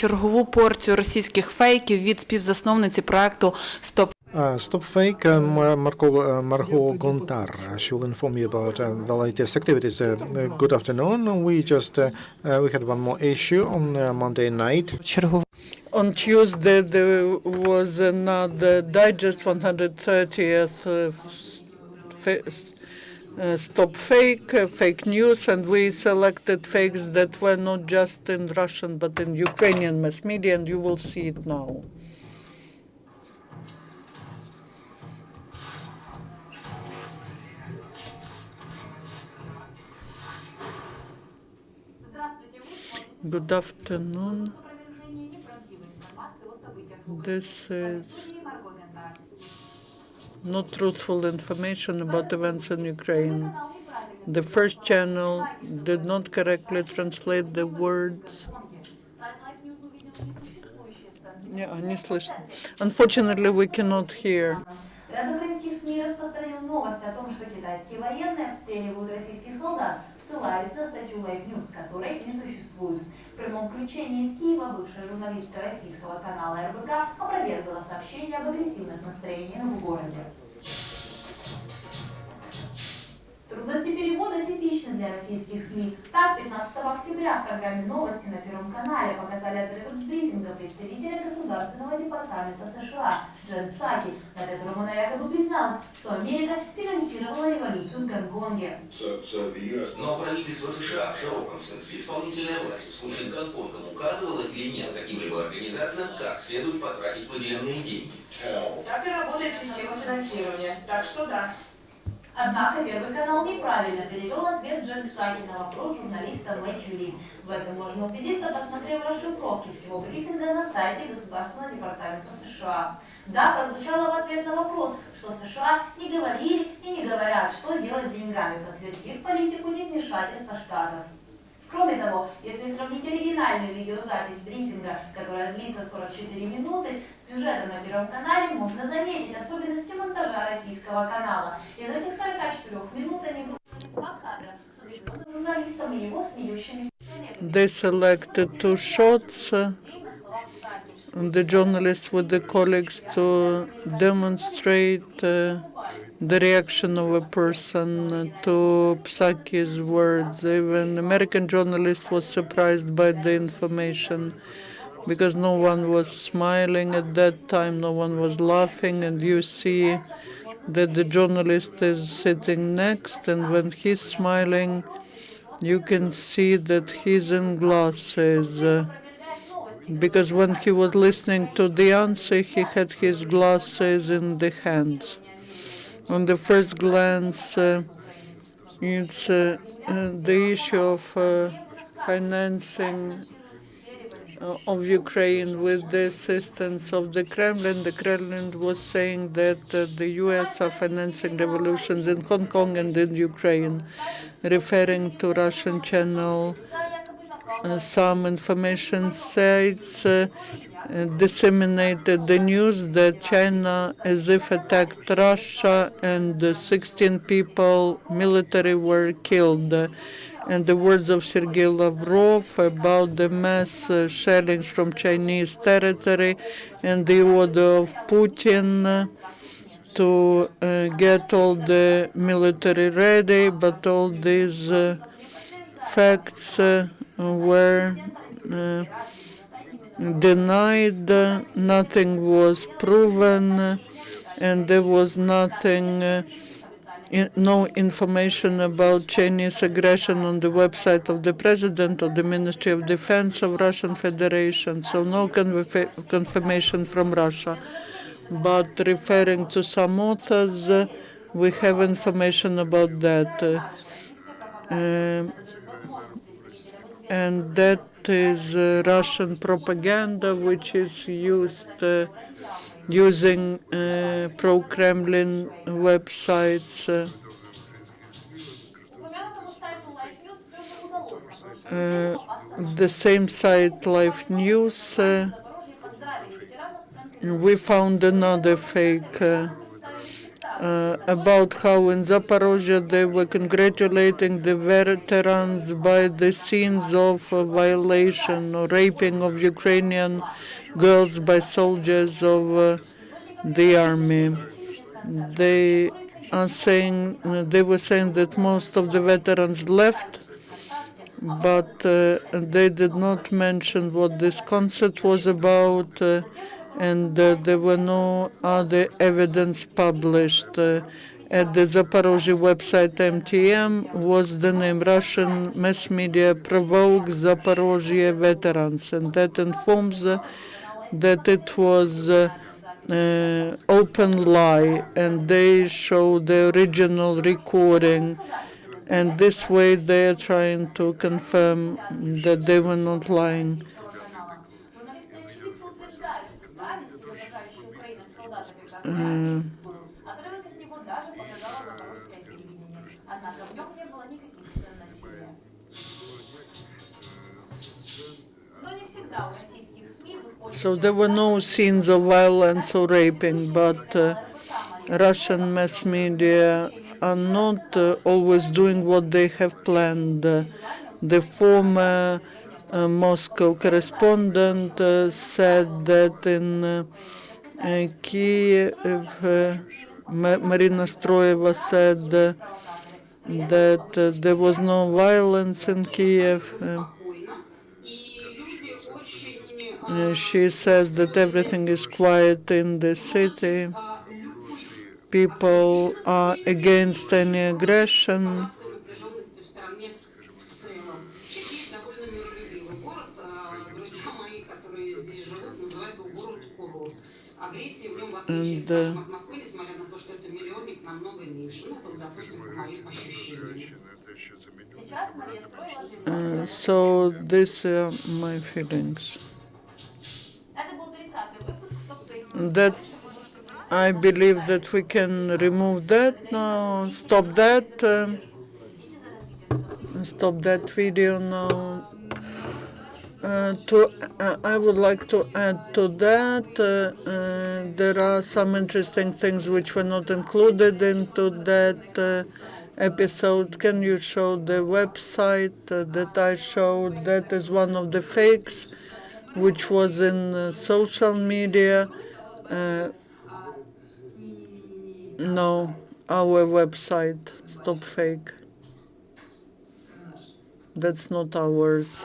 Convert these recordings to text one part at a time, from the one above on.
чергову порцію російських фейків від співзасновниці проекту «Стоп». Stop Fake, Margo Gontar. She will inform you about the latest activities. Good afternoon. We had one more issue on Monday night. On Tuesday, there was another digest 130th Stop Fake News, and we selected fakes that were not just in Russian but in Ukrainian mass media, and you will see it now. Good afternoon. This is not truthful information about events in Ukraine. The first channel did not correctly translate the words. Unfortunately, we cannot hear. Ряд украинских СМИ распространил новость о том, что китайские военные обстреливают российских солдат, ссылаясь на статью Live News, которой не существует. В прямом включении из Киева бывшая журналистка российского канала РБК опровергла сообщение об агрессивных настроениях в городе. Трудности перевода типичны для российских СМИ. Так, 15 октября в программе «Новости» на Первом канале показали отрывок с брифинга представителя Государственного департамента США Джен Псаки, на котором она якобы призналась, что Америка финансировала революцию в Гонконге. Но правительство США в широком смысле исполнительная власть в случае с Гонконгом указывала или нет каким-либо организациям, как следует потратить выделенные деньги? Так и работает система финансирования, так что да. Однако Первый канал неправильно перевел ответ Джен Псаки на вопрос журналиста Мэтью Ли. В этом можно убедиться, посмотрев расшифровки всего брифинга на сайте Государственного департамента США. Да, прозвучало в ответ на вопрос, что США не говорили и не говорят, что делать с деньгами, подтвердив политику невмешательства Штатов. Кроме того, если сравнить оригинальную видеозапись брифинга, которая длится 44 минуты, с сюжетом на Первом канале, можно заметить особенности монтажа российского канала. Из этих 44 минут они выпустили 2 кадра с удивленным журналистом и его смеющимися коллегами. They selected 2 shots, the journalist with the colleagues, to demonstrate the reaction of a person to Psaki's words. Even American journalist was surprised by the information because no one was smiling at that time, no one was laughing, and you see that the journalist is sitting next, and when he's smiling, you can see that he's in glasses. Because when he was listening to the answer, he had his glasses in the hands. On the first glance, it's the issue of financing of Ukraine with the assistance of the Kremlin. The Kremlin was saying that the U.S. are financing revolutions in Hong Kong and in Ukraine, referring to Russian channel. Some information sites disseminated the news that China as if attacked Russia and 16 people, military, were killed. And the words of Sergei Lavrov about the mass shellings from Chinese territory and the order of Putin to get all the military ready, but all these facts were denied, nothing was proven, and there was no information about Chinese aggression on the website of the President of the Ministry of Defense of Russian Federation, so no confirmation from Russia. But referring to some authors, we have information about that. And that is Russian propaganda, which is used using pro-Kremlin websites. The same site, Live News, we found another fake about how in Zaporozhye they were congratulating the veterans by the scenes of violation or raping of Ukrainian girls by soldiers of the army. They are saying they were saying that most of the veterans left, but they did not mention what this concert was about, and there were no other evidence published. At the Zaporozhye website, MTM was the name Russian mass media provokes Zaporozhye veterans, and that informs that it was open lie, and they show the original recording, and this way they are trying to confirm that they were not lying. Журналисты и очевидцы утверждают, что танец, изображающий украинок с солдатами Красной Армии, был. Отрывок из него даже показало запорожское телевидение. Однако в нем не было никаких сцен насилия. Но не всегда у российских СМИ выходит... So there were no scenes of violence or raping, but Russian mass media are not always doing what they have planned. The former Moscow correspondent said that in Kiev, Marina Stroeva said that there was no violence in Kiev. She says that everything is quiet in the city. People are against any aggression. And so these are my feelings. That I believe that we can remove that now, stop that video now. I would like to add to that, there are some interesting things which were not included into that episode. Can you show the website that I showed? That is one of the fakes which was in social media. No, our website, Stop Fake. That's not ours.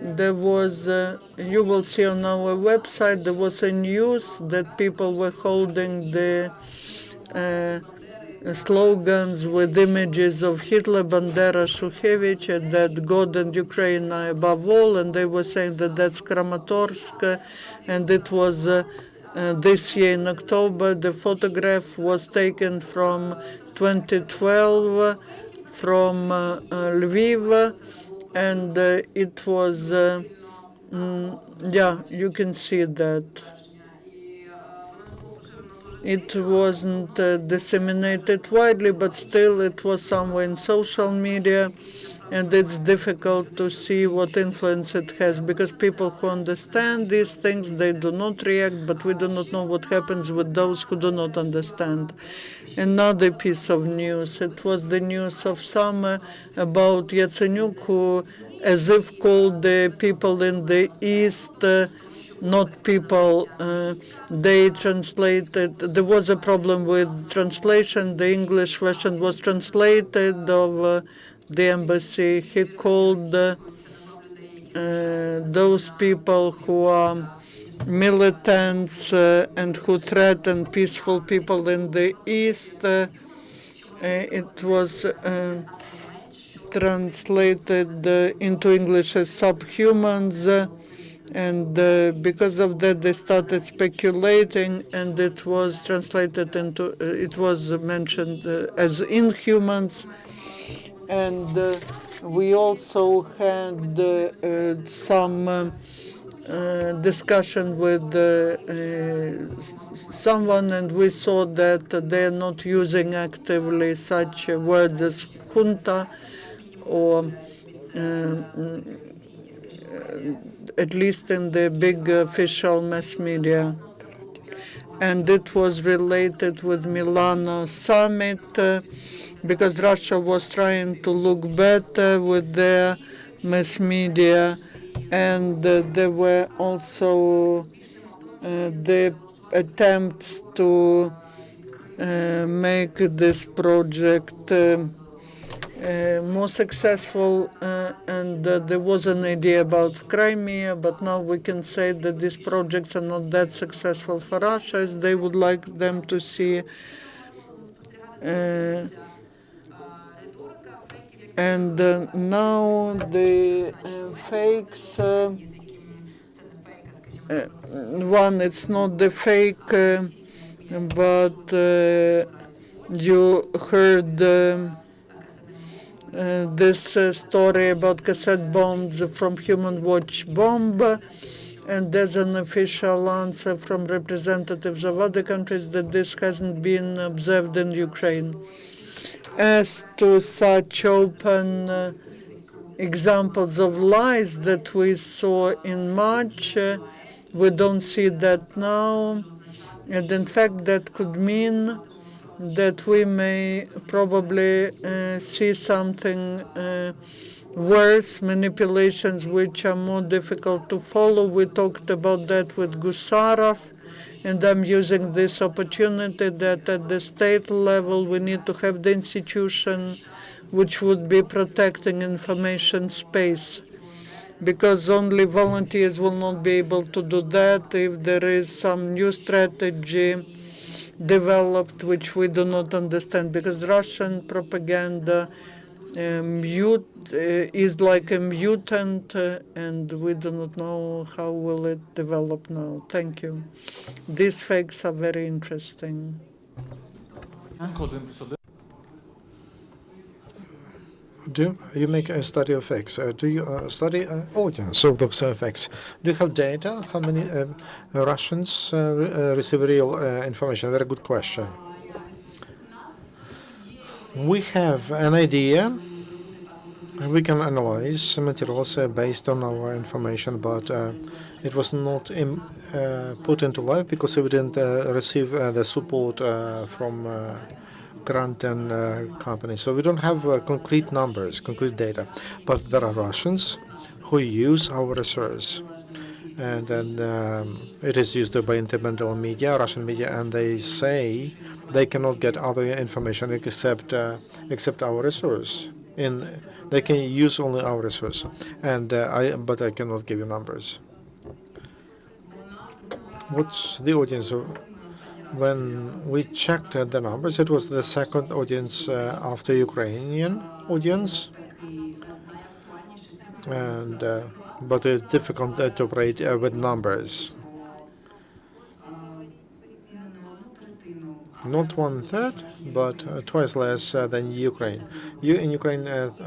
There was, you will see on our website, there was a news that people were holding the slogans with images of Hitler, Bandera, Shukhevich, and that God and Ukraine are above all, and they were saying that that's Kramatorsk, and it was this year in October. The photograph was taken from 2012 from Lviv, and it was, yeah, you can see that. It wasn't disseminated widely, but still it was somewhere in social media, and it's difficult to see what influence it has, because people who understand these things, they do not react, but we do not know what happens with those who do not understand. Another piece of news, it was the news of summer about Yatsenyuk, who as if called the people in the East not people. They translated, there was a problem with translation. The English version was translated of the embassy. He called those people who are militants and who threaten peaceful people in the East. It was translated into English as subhumans. And because of that, they started speculating, and it was translated into, it was mentioned as inhumans. And we also had some discussion with someone, and we saw that they're not using actively such words as junta or at least in the big official mass media. and it was related with Milano summit because Russia was trying to look better with their mass media, and there were also the attempts to make this project more successful, and there was an idea about Crimea, but now we can say that these projects are not that successful for Russia as they would like them to see. And now the fakes, one, it's not the fake, but you heard this story about cassette bombs from Human Watch Bomb, and there's an official answer from representatives of other countries that this hasn't been observed in Ukraine. As to such open examples of lies that we saw in March, we don't see that now, and in fact that could mean that we may probably see something worse, manipulations which are more difficult to follow. We talked about that with Gusarov, and I'm using this opportunity that at the state level we need to have the institution which would be protecting information space, because only volunteers will not be able to do that. If there is some new strategy developed which we do not understand, because Russian propaganda is like a mutant, and we do not know how will it develop now. Thank you. These fakes are very interesting. Do you make a study of facts? Do you study audience of those facts? Do you have data? How many Russians receive real information? Very good question. We have an idea. We can analyze materials based on our information, but it was not put into life because we didn't receive the support from grant and companies. So we don't have concrete numbers, concrete data. But there are Russians who use our resource. And then it is used by independent media, Russian media, and they say they cannot get other information except our resource. They can use only our resource, but I cannot give you numbers. What's the audience? When we checked the numbers, it was the second audience after Ukrainian audience, and but it's difficult to operate with numbers. Not 1/3, but twice less than Ukraine. In Ukraine,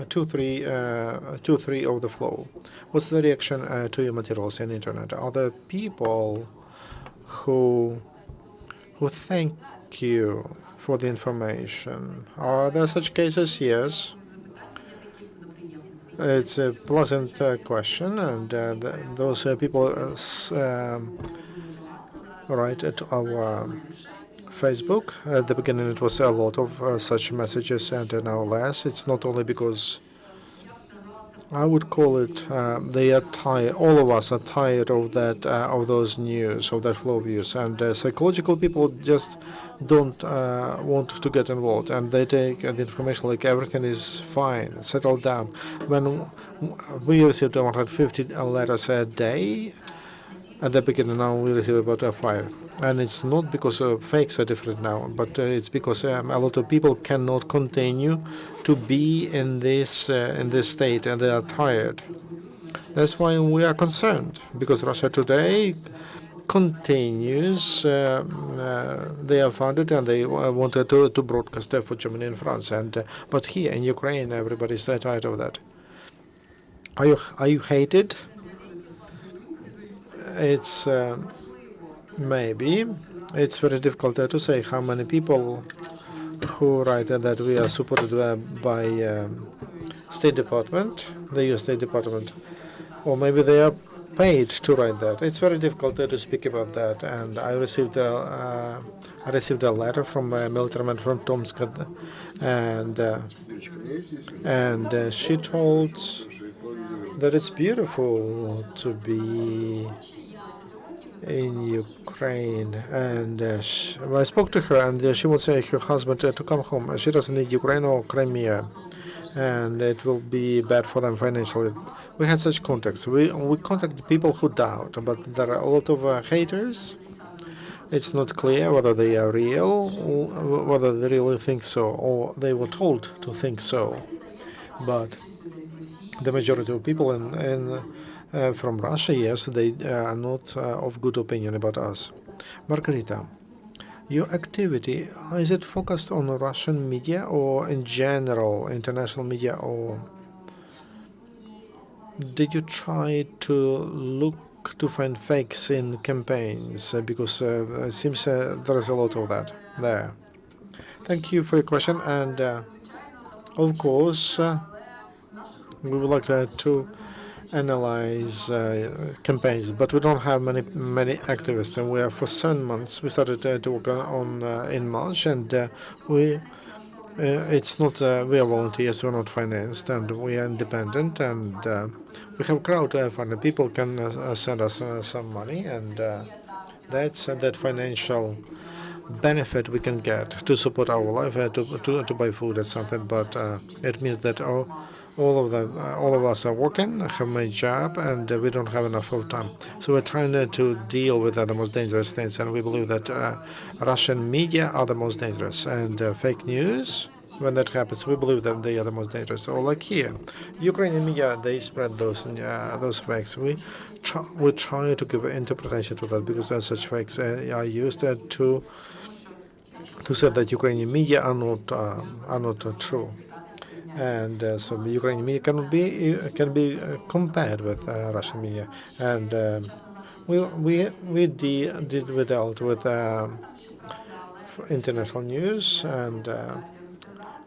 2/3 of the flow. What's the reaction to your materials and internet? Are there people who thank you for the information? Are there such cases? Yes. It's a pleasant question, and those people write at our Facebook. At the beginning, it was a lot of such messages, and now less. It's not only because I would call it they are tired. All of us are tired of that, of those news, of that flow of news, and psychological people just don't want to get involved, and they take the information like everything is fine, settled down. When we received 150 letters a day. At the beginning, now we receive about 5. And it's not because fakes are different now, but it's because a lot of people cannot continue to be in this state, and they are tired. That's why we are concerned, because Russia Today continues. They are founded, and they wanted to broadcast for Germany and France. But here in Ukraine, everybody's tired of that. Are you hated? It's maybe it's very difficult to say how many people who write that we are supported by State Department, the U.S. State Department, or maybe they are paid to write that. It's very difficult to speak about that. And I received a letter from a military man from Tomsk, and she told that it's beautiful to be in Ukraine. And I spoke to her, and she would say her husband to come home. She doesn't need Ukraine or Crimea, and it will be bad for them financially. We had such contacts. We contact people who doubt, but there are a lot of haters. It's not clear whether they are real, or whether they really think so, or they were told to think so. But the majority of people from Russia, yes, they are not of good opinion about us. Margarita, your activity, is it focused on Russian media or in general international media, or did you try to look to find fakes in campaigns? Because it seems there is a lot of that there. Thank you for your question, and of course we would like to analyze campaigns, but we don't have many activists, and we are for 7 months. We started to work on in March, and we it's not we are volunteers, we're not financed, and we are independent, and we have crowdfunding. People can send us some money, and that's that financial benefit we can get to support our life, to buy food or something. But it means that all of us are working, have my job, and we don't have enough of time. So we're trying to deal with the most dangerous things, and we believe that Russian media are the most dangerous, and fake news. When that happens, we believe that they are the most dangerous. So, like here, Ukrainian media, they spread those fakes. We try to give interpretation to that, because such fakes are used to say that Ukrainian media are not true. And so the Ukrainian media can be compared with Russian media, and we dealt with international news and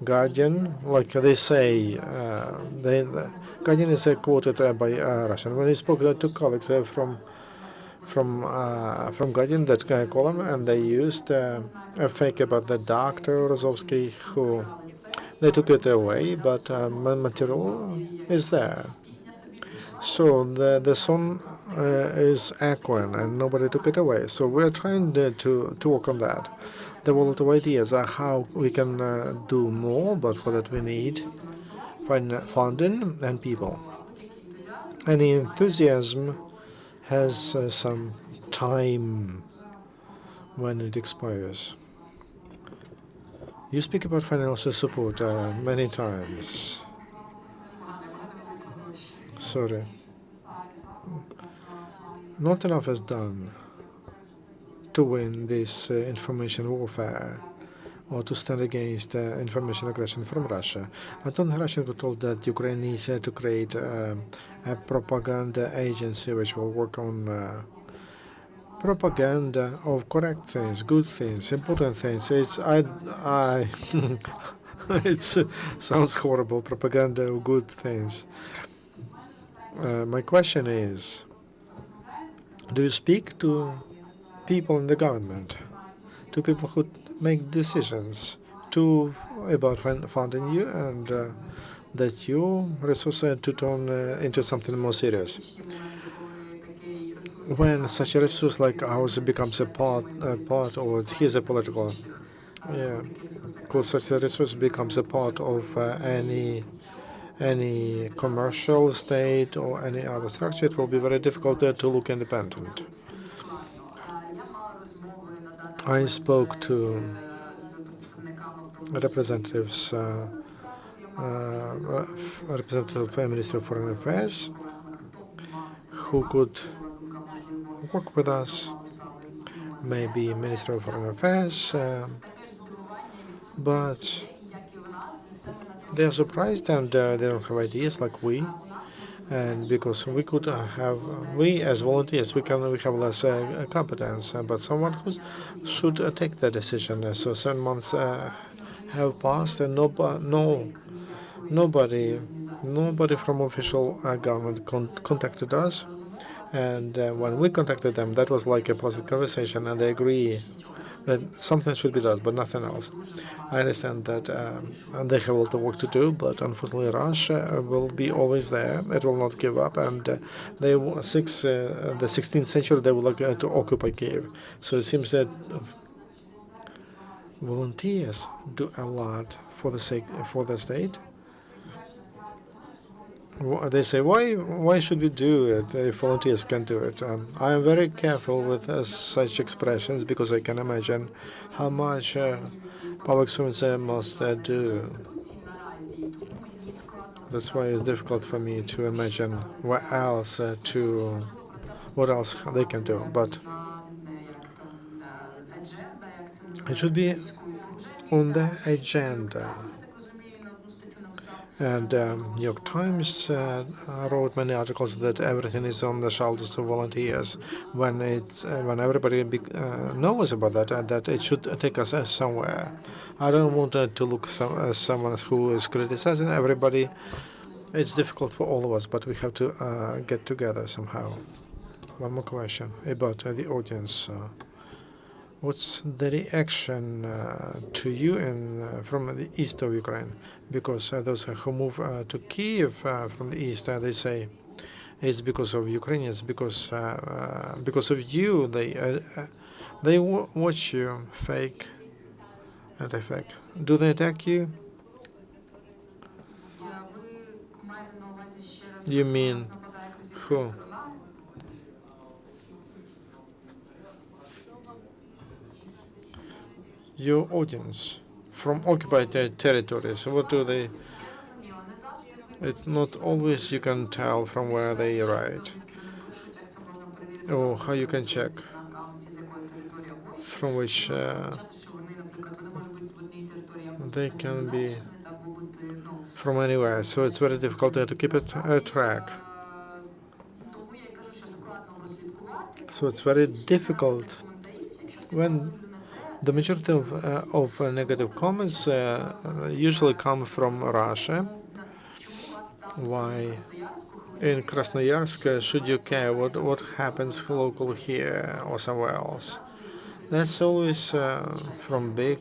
Guardian, like they say, Guardian is quoted by Russian. When I spoke to colleagues from Guardian, that column, and they used a fake about the doctor Rozovsky, who they took it away, but material is there. So the song is echoing, and nobody took it away. So we're trying to work on that. There were a lot of ideas how we can do more, but for that we need funding and people. Any enthusiasm has some time when it expires. You speak about financial support many times. Sorry. Not enough is done to win this information warfare, or to stand against information aggression from Russia. Anton Hrashenko told that Ukraine needs to create a propaganda agency which will work on propaganda of correct things, good things, important things. It sounds horrible, propaganda of good things. My question is, do you speak to people in the government, to people who make decisions about funding you, and that you resource to turn into something more serious? When such a resource like ours becomes a part, or here's a political, yeah, because such a resource becomes a part of any commercial state or any other structure, it will be very difficult to look independent. I spoke to representatives, representative Minister of Foreign Affairs, who could work with us, maybe Minister of Foreign Affairs, but they are surprised, and they don't have ideas like we. And because we could we as volunteers, we have less competence, but someone who should take the decision. So 7 months have passed, and nobody from official government contacted us. And when we contacted them, that was like a pleasant conversation, and they agree that something should be done, but nothing else. I understand that and they have a lot of work to do, but unfortunately, Russia will be always there. It will not give up, and the 16th century they will like to occupy Kiev. So it seems that volunteers do a lot for the state. They say, why should we do it if volunteers can do it? I am very careful with such expressions because I can imagine how much public servants must do. That's why it's difficult for me to imagine what else they can do. But it should be on the agenda. And New York Times wrote many articles that everything is on the shoulders of volunteers. When everybody knows about that it should take us somewhere. I don't want to look as someone who is criticizing everybody. It's difficult for all of us, but we have to get together somehow. One more question about the audience. What's the reaction to you from the east of Ukraine? Because those who move to Kiev from the east, they say it's because of Ukrainians, because of you. They watch you, fake and fake. Do they attack you? You mean who? Your audience from occupied territories. What do they? It's not always you can tell from where they write, or how you can check from which they can be from anywhere. So it's very difficult to keep it track. So it's very difficult when the majority of negative comments usually come from Russia. Why in Krasnoyarsk should you care what happens local here or somewhere else? That's always from big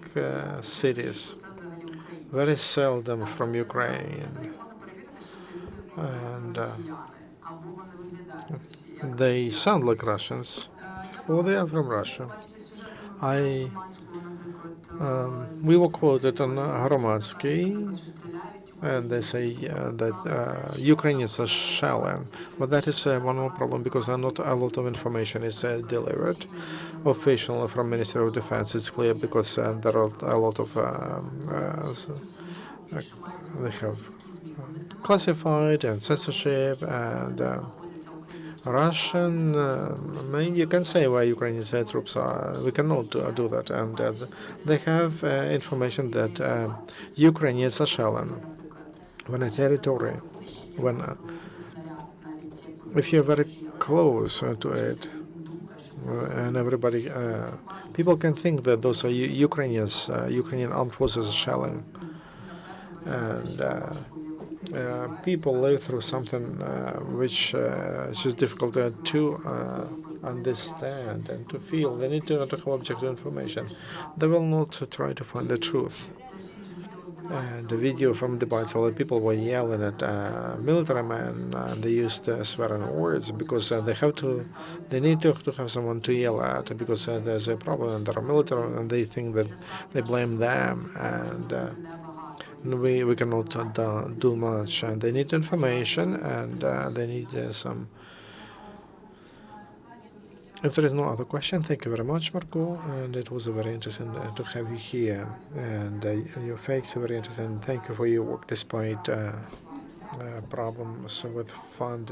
cities, very seldom from Ukraine. And they sound like Russians, or they are from Russia. We were quoted on Hromadsky, and they say that Ukrainians are shelling. But that is one more problem because not a lot of information is delivered. Official from Ministry of Defense, it's clear because there are a lot of they have classified and censorship and Russian. You can say where Ukrainian troops are. We cannot do that, and they have information that Ukrainians are shelling when a territory, when if you're very close to it, and everybody, people can think that those are Ukrainians, Ukrainian armed forces are shelling, and people live through something which is just difficult to understand and to feel. They need to have objective information. They will not try to find the truth. The video from the debates, all the people were yelling at military men, and they used swearing words because they need to have someone to yell at because there's a problem and there are military and they think that they blame them and we cannot do much. And they need information and they need some. If there is no other question, thank you very much, Margo, and it was very interesting to have you here. And your fakes are very interesting. Thank you for your work despite problems with fund.